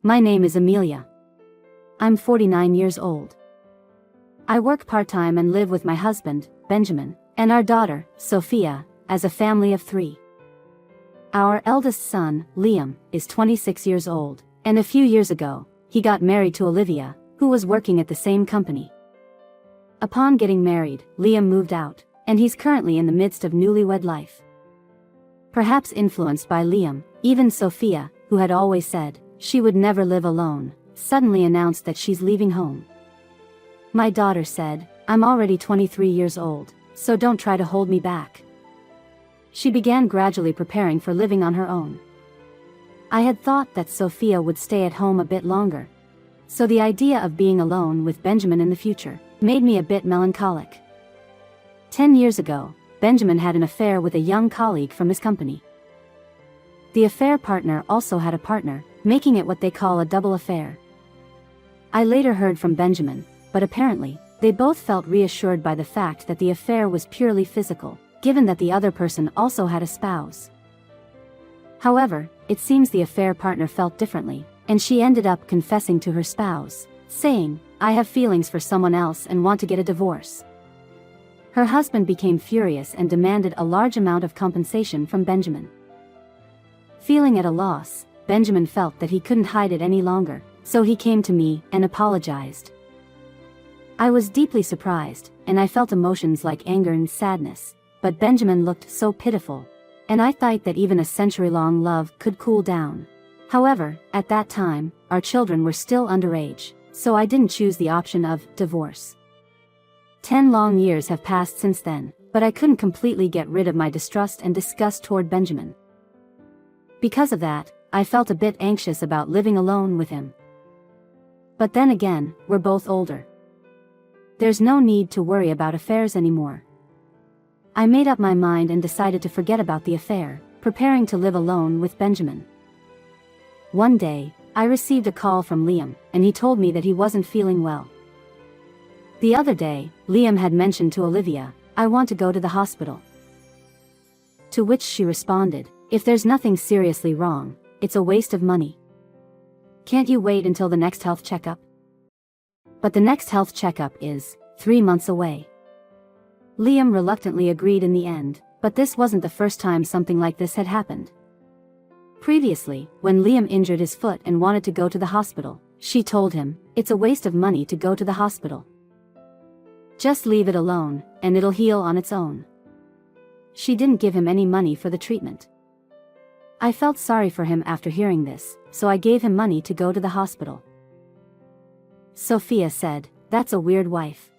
My name is Amelia. I'm 49 years old. I work part-time and live with my husband, Benjamin, and our daughter, Sophia, as a family of 3. Our eldest son, Liam, is 26 years old, and a few years ago, he got married to Olivia, who was working at the same company. Upon getting married, Liam moved out, and he's currently in the midst of newlywed life. Perhaps influenced by Liam, even Sophia, who had always said she would never live alone, suddenly announced that she's leaving home. My daughter said, "I'm already 23 years old, so don't try to hold me back." She began gradually preparing for living on her own. I had thought that Sophia would stay at home a bit longer, so the idea of being alone with Benjamin in the future made me a bit melancholic. 10 years ago, Benjamin had an affair with a young colleague from his company. The affair partner also had a partner, making it what they call a double affair. I later heard from Benjamin, but apparently, they both felt reassured by the fact that the affair was purely physical, given that the other person also had a spouse. However, it seems the affair partner felt differently, and she ended up confessing to her spouse, saying, "I have feelings for someone else and want to get a divorce." Her husband became furious and demanded a large amount of compensation from Benjamin. Feeling at a loss, Benjamin felt that he couldn't hide it any longer, so he came to me and apologized. I was deeply surprised, and I felt emotions like anger and sadness, but Benjamin looked so pitiful, and I thought that even a century-long love could cool down. However, at that time, our children were still underage, so I didn't choose the option of divorce. 10 long years have passed since then, but I couldn't completely get rid of my distrust and disgust toward Benjamin. Because of that, I felt a bit anxious about living alone with him. But then again, we're both older. There's no need to worry about affairs anymore. I made up my mind and decided to forget about the affair, preparing to live alone with Benjamin. One day, I received a call from Liam, and he told me that he wasn't feeling well. The other day, Liam had mentioned to Olivia, "I want to go to the hospital." To which she responded, "If there's nothing seriously wrong, it's a waste of money. Can't you wait until the next health checkup?" But the next health checkup is 3 months away. Liam reluctantly agreed in the end, but this wasn't the first time something like this had happened. Previously, when Liam injured his foot and wanted to go to the hospital, she told him, "It's a waste of money to go to the hospital. Just leave it alone, and it'll heal on its own." She didn't give him any money for the treatment. I felt sorry for him after hearing this, so I gave him money to go to the hospital. Sophia said, "That's a weird wife."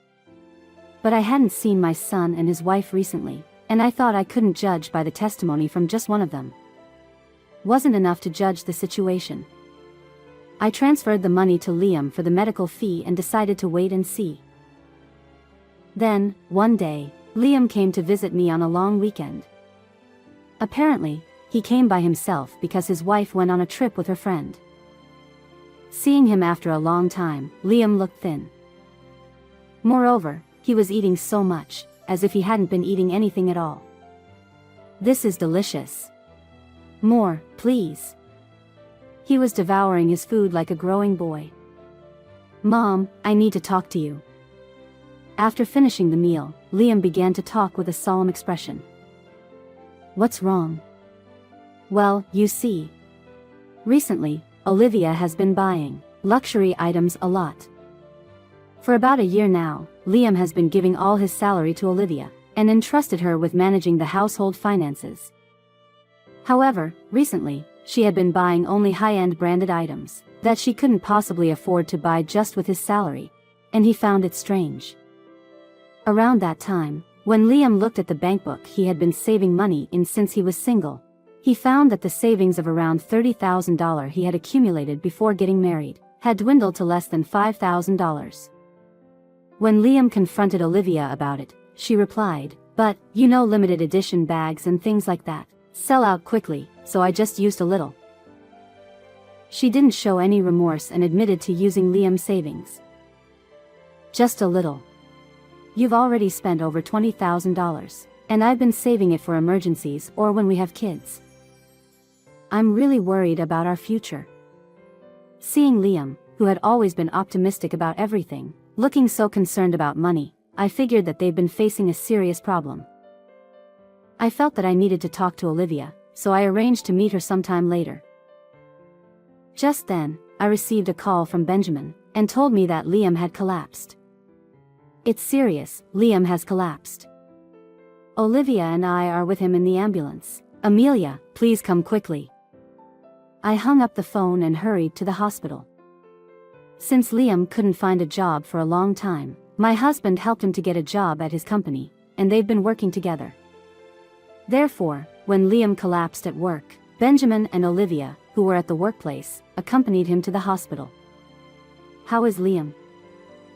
But I hadn't seen my son and his wife recently, and I thought I couldn't judge by the testimony from just one of them. Wasn't enough to judge the situation. I transferred the money to Liam for the medical fee and decided to wait and see. Then, one day, Liam came to visit me on a long weekend. Apparently, he came by himself because his wife went on a trip with her friend. Seeing him after a long time, Liam looked thin. Moreover, he was eating so much, as if he hadn't been eating anything at all. "This is delicious. More, please." He was devouring his food like a growing boy. "Mom, I need to talk to you." After finishing the meal, Liam began to talk with a solemn expression. "What's wrong?" "Well, you see. Recently, Olivia has been buying luxury items a lot. For about a year now, Liam has been giving all his salary to Olivia, and entrusted her with managing the household finances. However, recently, she had been buying only high-end branded items that she couldn't possibly afford to buy just with his salary, and he found it strange. Around that time, when Liam looked at the bank book he had been saving money in since he was single, he found that the savings of around $30,000 he had accumulated before getting married had dwindled to less than $5,000. When Liam confronted Olivia about it, she replied, "But, you know, limited edition bags and things like that sell out quickly, so I just used a little." She didn't show any remorse and admitted to using Liam's savings. "Just a little. You've already spent over $20,000, and I've been saving it for emergencies or when we have kids. I'm really worried about our future." Seeing Liam, who had always been optimistic about everything, looking so concerned about money, I figured that they'd been facing a serious problem. I felt that I needed to talk to Olivia, so I arranged to meet her sometime later. Just then, I received a call from Benjamin, and told me that Liam had collapsed. It's serious, Liam has collapsed. Olivia and I are with him in the ambulance. Amelia, please come quickly. I hung up the phone and hurried to the hospital. Since Liam couldn't find a job for a long time, my husband helped him to get a job at his company, and they've been working together. Therefore, when Liam collapsed at work, Benjamin and Olivia, who were at the workplace, accompanied him to the hospital. How is Liam?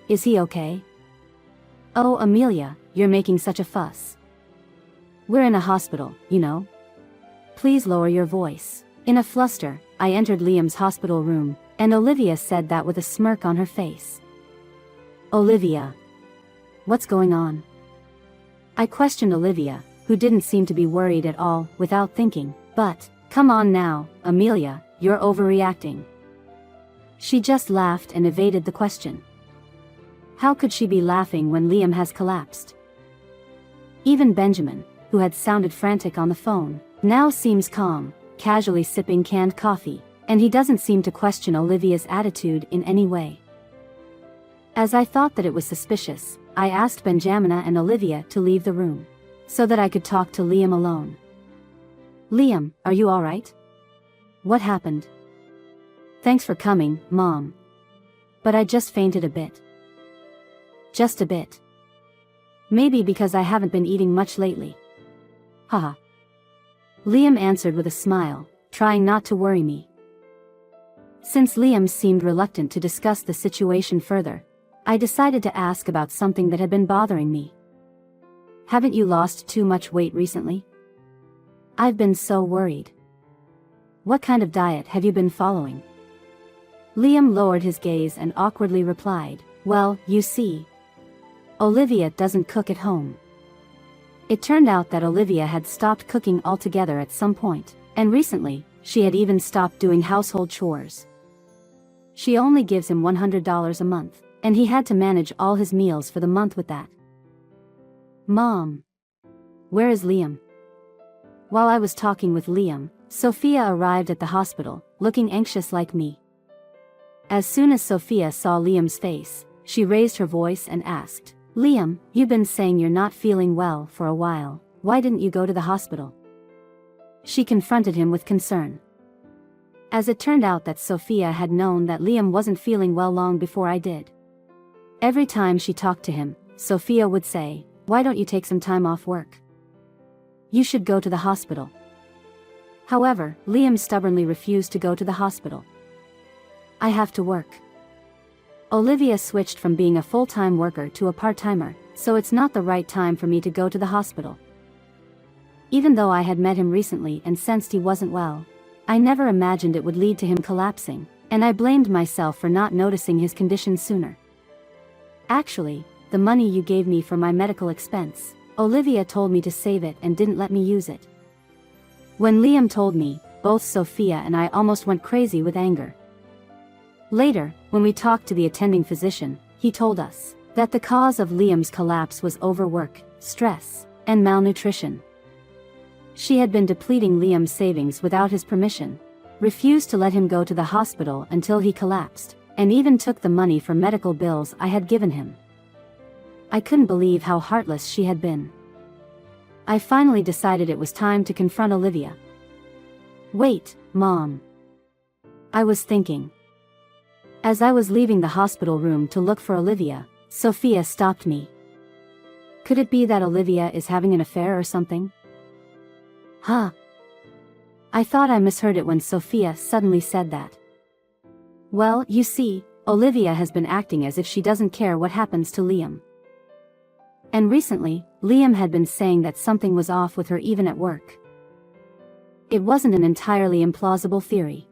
Is he okay? Oh, Amelia, you're making such a fuss. We're in a hospital, you know. Please lower your voice. In a fluster, I entered Liam's hospital room, and Olivia said that with a smirk on her face. Olivia. What's going on? I questioned Olivia, who didn't seem to be worried at all, without thinking, but, come on now, Amelia, you're overreacting. She just laughed and evaded the question. How could she be laughing when Liam has collapsed? Even Benjamin, who had sounded frantic on the phone, now seems calm, casually sipping canned coffee, and he doesn't seem to question Olivia's attitude in any way. As I thought that it was suspicious, I asked Benjamina and Olivia to leave the room, so that I could talk to Liam alone. Liam, are you alright? What happened? Thanks for coming, Mom. But I just fainted a bit. Just a bit. Maybe because I haven't been eating much lately. Haha. Liam answered with a smile, trying not to worry me. Since Liam seemed reluctant to discuss the situation further, I decided to ask about something that had been bothering me. Haven't you lost too much weight recently? I've been so worried. What kind of diet have you been following? Liam lowered his gaze and awkwardly replied, well, you see, Olivia doesn't cook at home. It turned out that Olivia had stopped cooking altogether at some point, and recently, she had even stopped doing household chores. She only gives him $100 a month, and he had to manage all his meals for the month with that. Mom. Where is Liam? While I was talking with Liam, Sophia arrived at the hospital, looking anxious like me. As soon as Sophia saw Liam's face, she raised her voice and asked, Liam, you've been saying you're not feeling well for a while, why didn't you go to the hospital? She confronted him with concern. As it turned out that Sophia had known that Liam wasn't feeling well long before I did. Every time she talked to him, Sophia would say, why don't you take some time off work? You should go to the hospital. However, Liam stubbornly refused to go to the hospital. I have to work. Olivia switched from being a full-time worker to a part-timer, so it's not the right time for me to go to the hospital. Even though I had met him recently and sensed he wasn't well, I never imagined it would lead to him collapsing, and I blamed myself for not noticing his condition sooner. Actually, the money you gave me for my medical expense, Olivia told me to save it and didn't let me use it. When Liam told me, both Sophia and I almost went crazy with anger. Later, when we talked to the attending physician, he told us that the cause of Liam's collapse was overwork, stress, and malnutrition. She had been depleting Liam's savings without his permission, refused to let him go to the hospital until he collapsed, and even took the money for medical bills I had given him. I couldn't believe how heartless she had been. I finally decided it was time to confront Olivia. Wait, Mom. I was thinking. As I was leaving the hospital room to look for Olivia, Sophia stopped me. Could it be that Olivia is having an affair or something? Huh? I thought I misheard it when Sophia suddenly said that. Well, you see, Olivia has been acting as if she doesn't care what happens to Liam. And recently, Liam had been saying that something was off with her even at work. It wasn't an entirely implausible theory.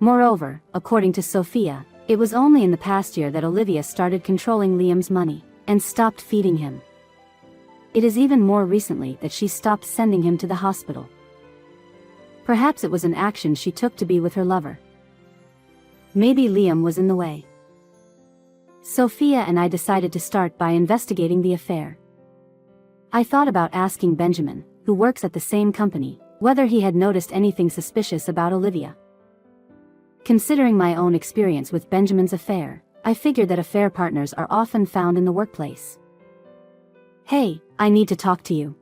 Moreover, according to Sophia, it was only in the past year that Olivia started controlling Liam's money, and stopped feeding him. It is even more recently that she stopped sending him to the hospital. Perhaps it was an action she took to be with her lover. Maybe Liam was in the way. Sophia and I decided to start by investigating the affair. I thought about asking Benjamin, who works at the same company, whether he had noticed anything suspicious about Olivia. Considering my own experience with Benjamin's affair, I figured that affair partners are often found in the workplace. "Hey, I need to talk to you."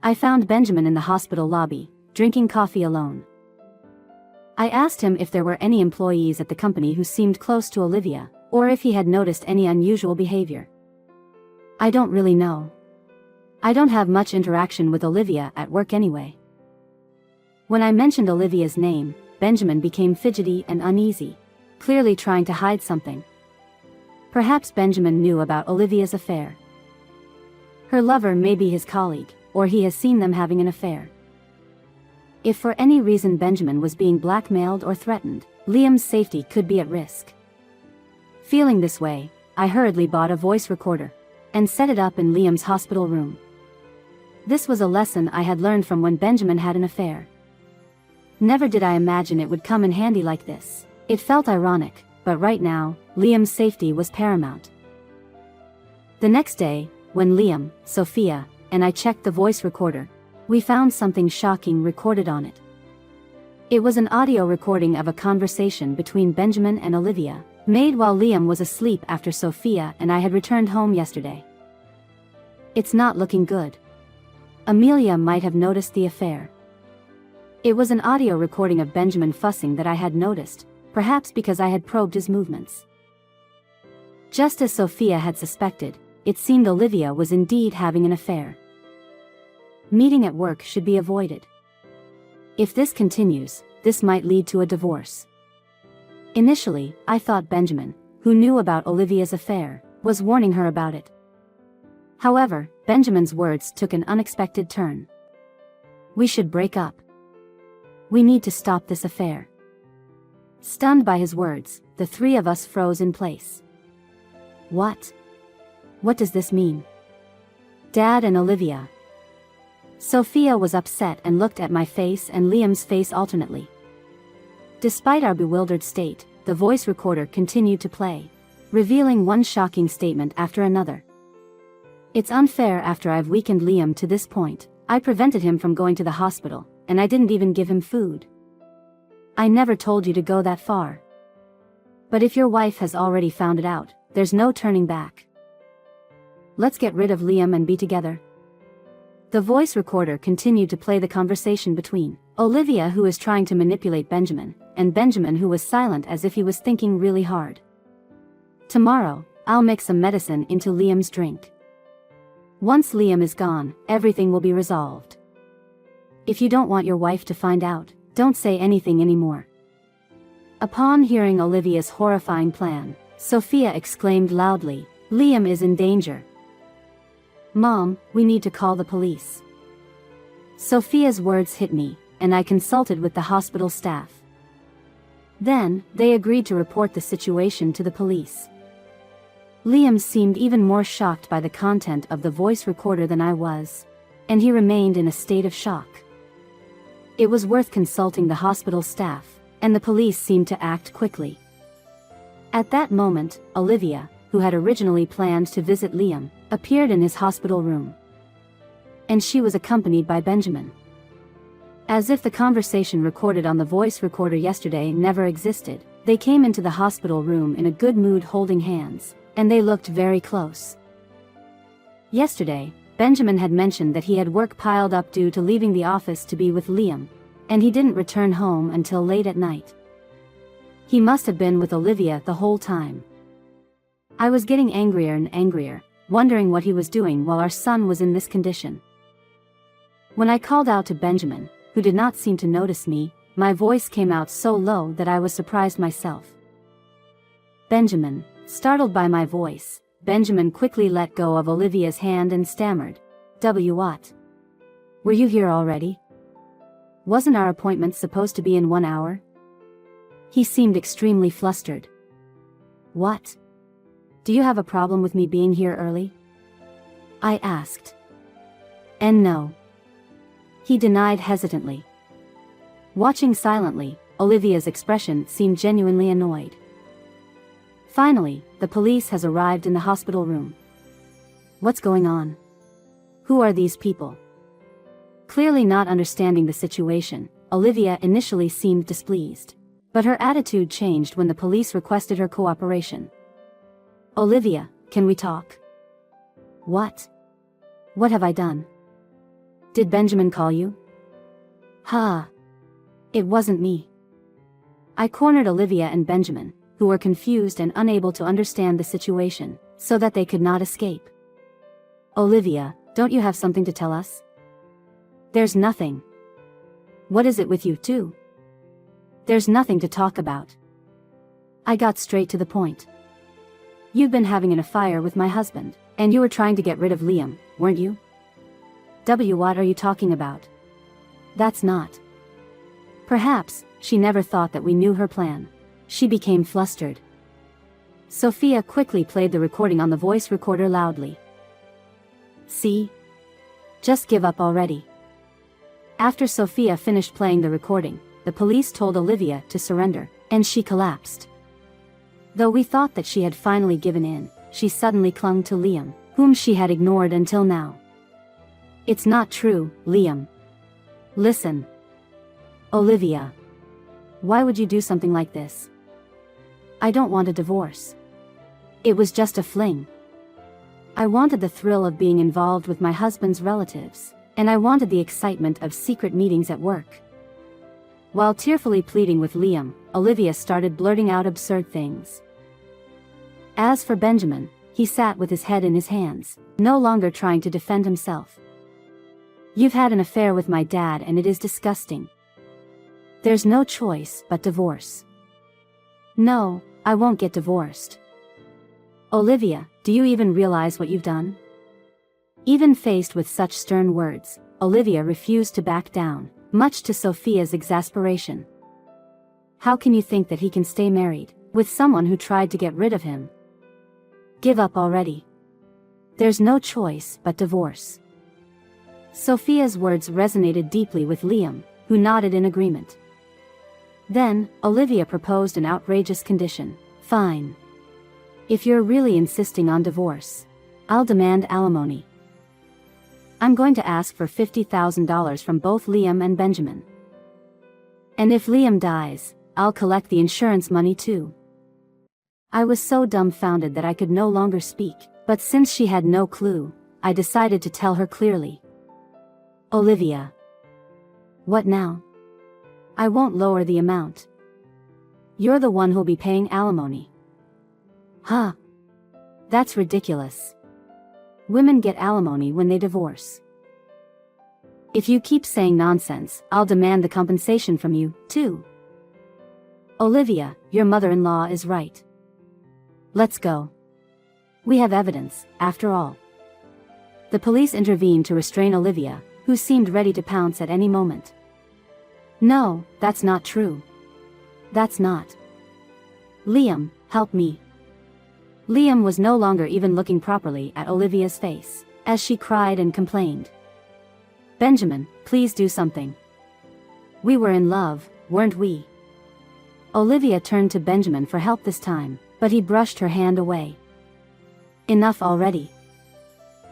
I found Benjamin in the hospital lobby, drinking coffee alone. I asked him if there were any employees at the company who seemed close to Olivia, or if he had noticed any unusual behavior. "I don't really know. I don't have much interaction with Olivia at work anyway." When I mentioned Olivia's name, Benjamin became fidgety and uneasy, clearly trying to hide something. Perhaps Benjamin knew about Olivia's affair. Her lover may be his colleague, or he has seen them having an affair. If for any reason Benjamin was being blackmailed or threatened, Liam's safety could be at risk. Feeling this way, I hurriedly bought a voice recorder and set it up in Liam's hospital room. This was a lesson I had learned from when Benjamin had an affair. Never did I imagine it would come in handy like this. It felt ironic, but right now, Liam's safety was paramount. The next day, when Liam, Sophia, and I checked the voice recorder, we found something shocking recorded on it. It was an audio recording of a conversation between Benjamin and Olivia, made while Liam was asleep after Sophia and I had returned home yesterday. It's not looking good. Amelia might have noticed the affair. It was an audio recording of Benjamin fussing that I had noticed, perhaps because I had probed his movements. Just as Sophia had suspected, it seemed Olivia was indeed having an affair. Meeting at work should be avoided. If this continues, this might lead to a divorce. Initially, I thought Benjamin, who knew about Olivia's affair, was warning her about it. However, Benjamin's words took an unexpected turn. "We should break up. We need to stop this affair." Stunned by his words, the three of us froze in place. What? What does this mean? Dad and Olivia. Sophia was upset and looked at my face and Liam's face alternately. Despite our bewildered state, the voice recorder continued to play, revealing one shocking statement after another. "It's unfair after I've weakened Liam to this point. I prevented him from going to the hospital, and I didn't even give him food. I never told you to go that far. But if your wife has already found it out, there's no turning back. Let's get rid of Liam and be together." The voice recorder continued to play the conversation between Olivia, who was trying to manipulate Benjamin, and Benjamin, who was silent as if he was thinking really hard. "Tomorrow, I'll mix some medicine into Liam's drink. Once Liam is gone, everything will be resolved. If you don't want your wife to find out, don't say anything anymore." Upon hearing Olivia's horrifying plan, Sophia exclaimed loudly, "Liam is in danger. Mom, we need to call the police." Sophia's words hit me, and I consulted with the hospital staff. Then, they agreed to report the situation to the police. Liam seemed even more shocked by the content of the voice recorder than I was, and he remained in a state of shock. It was worth consulting the hospital staff, and the police seemed to act quickly. At that moment, Olivia, who had originally planned to visit Liam, appeared in his hospital room. And she was accompanied by Benjamin. As if the conversation recorded on the voice recorder yesterday never existed, they came into the hospital room in a good mood holding hands, and they looked very close. Yesterday, Benjamin had mentioned that he had work piled up due to leaving the office to be with Liam, and he didn't return home until late at night. He must have been with Olivia the whole time. I was getting angrier and angrier, wondering what he was doing while our son was in this condition. When I called out to Benjamin, who did not seem to notice me, my voice came out so low that I was surprised myself. "Benjamin." Startled by my voice, Benjamin quickly let go of Olivia's hand and stammered, What? Were you here already? Wasn't our appointment supposed to be in 1 hour?" He seemed extremely flustered. "What? Do you have a problem with me being here early?" I asked. "And no." He denied hesitantly. Watching silently, Olivia's expression seemed genuinely annoyed. Finally, the police has arrived in the hospital room. What's going on? Who are these people? Clearly not understanding the situation, Olivia initially seemed displeased. But her attitude changed when the police requested her cooperation. Olivia, can we talk? What? What have I done? Did Benjamin call you? Ha! It wasn't me. I cornered Olivia and Benjamin, who were confused and unable to understand the situation, so that they could not escape. Olivia, don't you have something to tell us? There's nothing. What is it with you two? There's nothing to talk about. I got straight to the point. You've been having an affair with my husband, and you were trying to get rid of Liam, weren't you? What are you talking about? That's not. Perhaps, she never thought that we knew her plan. She became flustered. Sophia quickly played the recording on the voice recorder loudly. See? Just give up already. After Sophia finished playing the recording, the police told Olivia to surrender, and she collapsed. Though we thought that she had finally given in, she suddenly clung to Liam, whom she had ignored until now. It's not true, Liam. Listen. Olivia. Why would you do something like this? I don't want a divorce. It was just a fling. I wanted the thrill of being involved with my husband's relatives, and I wanted the excitement of secret meetings at work. While tearfully pleading with Liam, Olivia started blurting out absurd things. As for Benjamin, he sat with his head in his hands, no longer trying to defend himself. You've had an affair with my dad and it is disgusting. There's no choice but divorce. No, I won't get divorced. Olivia, do you even realize what you've done? Even faced with such stern words, Olivia refused to back down, much to Sophia's exasperation. How can you think that he can stay married with someone who tried to get rid of him? Give up already. There's no choice but divorce. Sophia's words resonated deeply with Liam, who nodded in agreement. Then, Olivia proposed an outrageous condition. Fine. If you're really insisting on divorce, I'll demand alimony. I'm going to ask for $50,000 from both Liam and Benjamin. And if Liam dies, I'll collect the insurance money too. I was so dumbfounded that I could no longer speak, but since she had no clue, I decided to tell her clearly. Olivia. What now? I won't lower the amount. You're the one who'll be paying alimony. Huh? That's ridiculous. Women get alimony when they divorce. If you keep saying nonsense, I'll demand the compensation from you, too. Olivia, your mother-in-law is right. Let's go. We have evidence, after all. The police intervened to restrain Olivia, who seemed ready to pounce at any moment. No, that's not true. That's not. Liam, help me. Liam was no longer even looking properly at Olivia's face, as she cried and complained. Benjamin, please do something. We were in love, weren't we? Olivia turned to Benjamin for help this time, but he brushed her hand away. Enough already.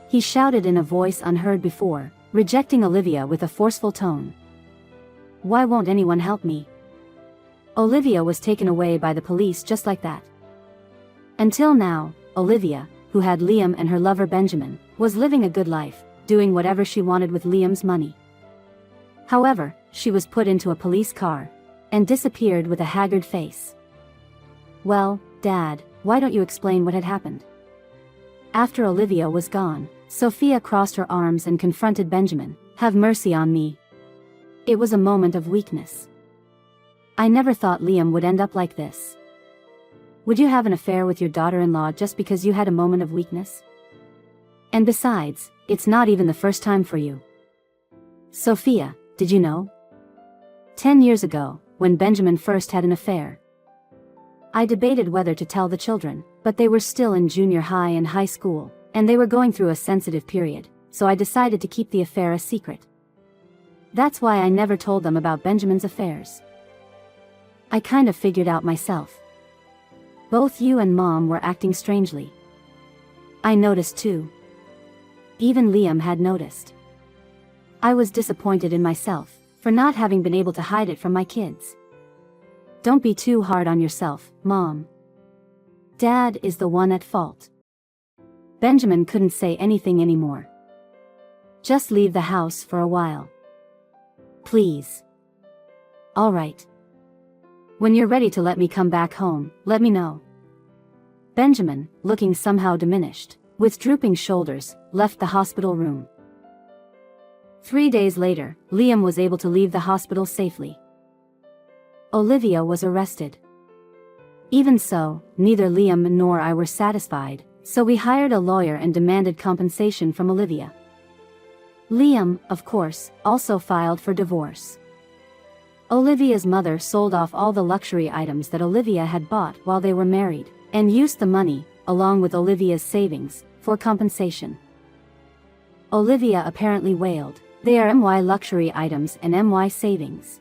He shouted in a voice unheard before, rejecting Olivia with a forceful tone. Why won't anyone help me? Olivia was taken away by the police just like that. Until now, Olivia, who had Liam and her lover Benjamin, was living a good life, doing whatever she wanted with Liam's money. However, she was put into a police car, and disappeared with a haggard face. Well, Dad, why don't you explain what had happened? After Olivia was gone, Sophia crossed her arms and confronted Benjamin. Have mercy on me. It was a moment of weakness. I never thought Liam would end up like this. Would you have an affair with your daughter-in-law just because you had a moment of weakness? And besides, it's not even the first time for you. Sophia, did you know? 10 years ago, when Benjamin first had an affair, I debated whether to tell the children, but they were still in junior high and high school, and they were going through a sensitive period, so I decided to keep the affair a secret. That's why I never told them about Benjamin's affairs. I kind of figured out myself. Both you and Mom were acting strangely. I noticed too. Even Liam had noticed. I was disappointed in myself for not having been able to hide it from my kids. Don't be too hard on yourself, Mom. Dad is the one at fault. Benjamin couldn't say anything anymore. Just leave the house for a while. Please. All right. When you're ready to let me come back home, let me know. Benjamin, looking somehow diminished, with drooping shoulders, left the hospital room. 3 days later, Liam was able to leave the hospital safely. Olivia was arrested. Even so, neither Liam nor I were satisfied, so we hired a lawyer and demanded compensation from Olivia. Liam, of course, also filed for divorce. Olivia's mother sold off all the luxury items that Olivia had bought while they were married, and used the money, along with Olivia's savings, for compensation. Olivia apparently wailed, "They are my luxury items and my savings."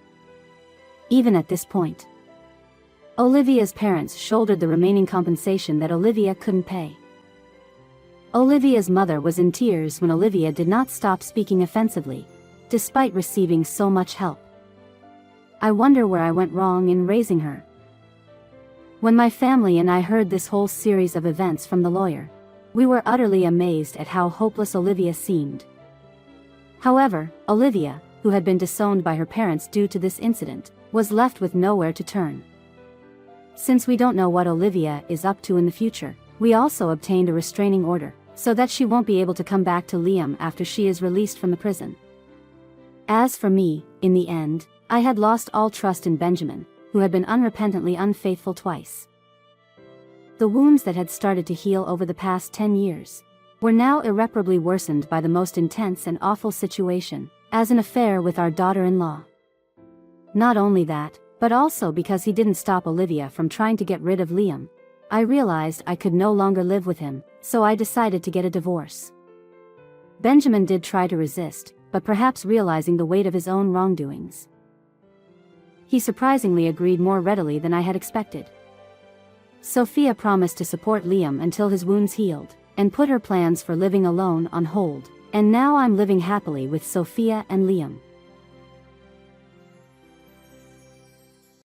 Even at this point, Olivia's parents shouldered the remaining compensation that Olivia couldn't pay. Olivia's mother was in tears when Olivia did not stop speaking offensively, despite receiving so much help. I wonder where I went wrong in raising her. When my family and I heard this whole series of events from the lawyer, we were utterly amazed at how hopeless Olivia seemed. However, Olivia, who had been disowned by her parents due to this incident, was left with nowhere to turn. Since we don't know what Olivia is up to in the future, we also obtained a restraining order, so that she won't be able to come back to Liam after she is released from the prison. As for me, in the end, I had lost all trust in Benjamin, who had been unrepentantly unfaithful twice. The wounds that had started to heal over the past 10 years were now irreparably worsened by the most intense and awful situation, as an affair with our daughter-in-law. Not only that, but also because he didn't stop Olivia from trying to get rid of Liam, I realized I could no longer live with him, so I decided to get a divorce. Benjamin did try to resist, but perhaps realizing the weight of his own wrongdoings, he surprisingly agreed more readily than I had expected. Sophia promised to support Liam until his wounds healed, and put her plans for living alone on hold, and now I'm living happily with Sophia and Liam.